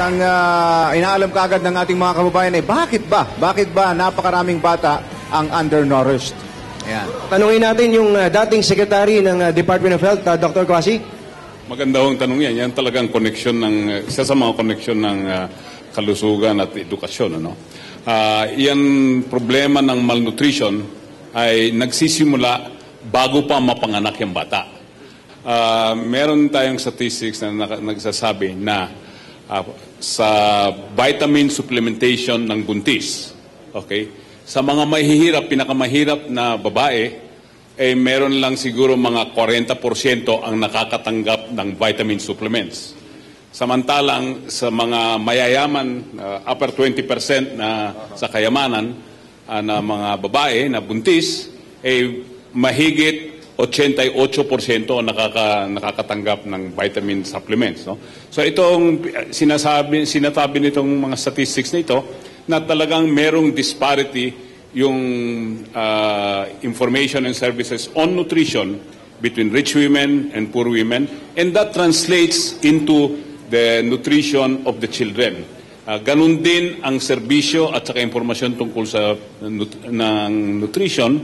ang inaalam kaagad ng ating mga kababayan ay bakit ba napakaraming bata ang undernourished? Ayan. Tanungin natin yung dating Secretary ng Department of Health, Dr. Kwasi. Maganda hong tanong yan. Yan talagang koneksyon isa sa mga koneksyon ng kalusugan at edukasyon. Ano? Yan problema ng malnutrition ay nagsisimula bago pa mapanganak yung bata. Meron tayong statistics na nagsasabi na sa vitamin supplementation ng buntis, okay, sa mga mahihirap, pinakamahirap na babae, meron lang siguro mga 40% ang nakakatanggap ng vitamin supplements. Samantalang sa mga mayayaman, upper 20% na sa kayamanan na mga babae na buntis, mahigit 88% nakakatanggap ng vitamin supplements. No? So itong sinasabi nitong mga statistics na ito, na talagang merong disparity yung information and services on nutrition between rich women and poor women, and that translates into the nutrition of the children. Ganun din ang serbisyo at saka impormasyon tungkol sa nutrition.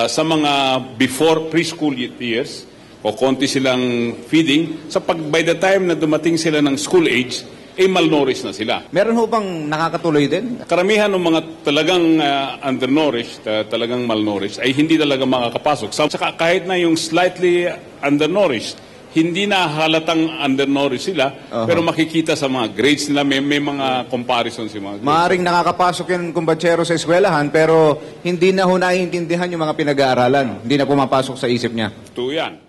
Sa mga before preschool years, o konti silang feeding, by the time na dumating sila ng school age, malnourished na sila. Meron ho bang nakakatuloy din? Karamihan ng mga talagang undernourished, talagang malnourished, ay hindi talaga makakapasok. Saka kahit na yung slightly undernourished, hindi na halatang undernourished sila, pero makikita sa mga grades nila, may mga comparisons yung mga grades. Maaring nakakapasok yan kumbatsero sa eskwelahan, pero hindi na ho naiintindihan yung mga pinag-aaralan. Hindi na pumapasok sa isip niya. Ito yan.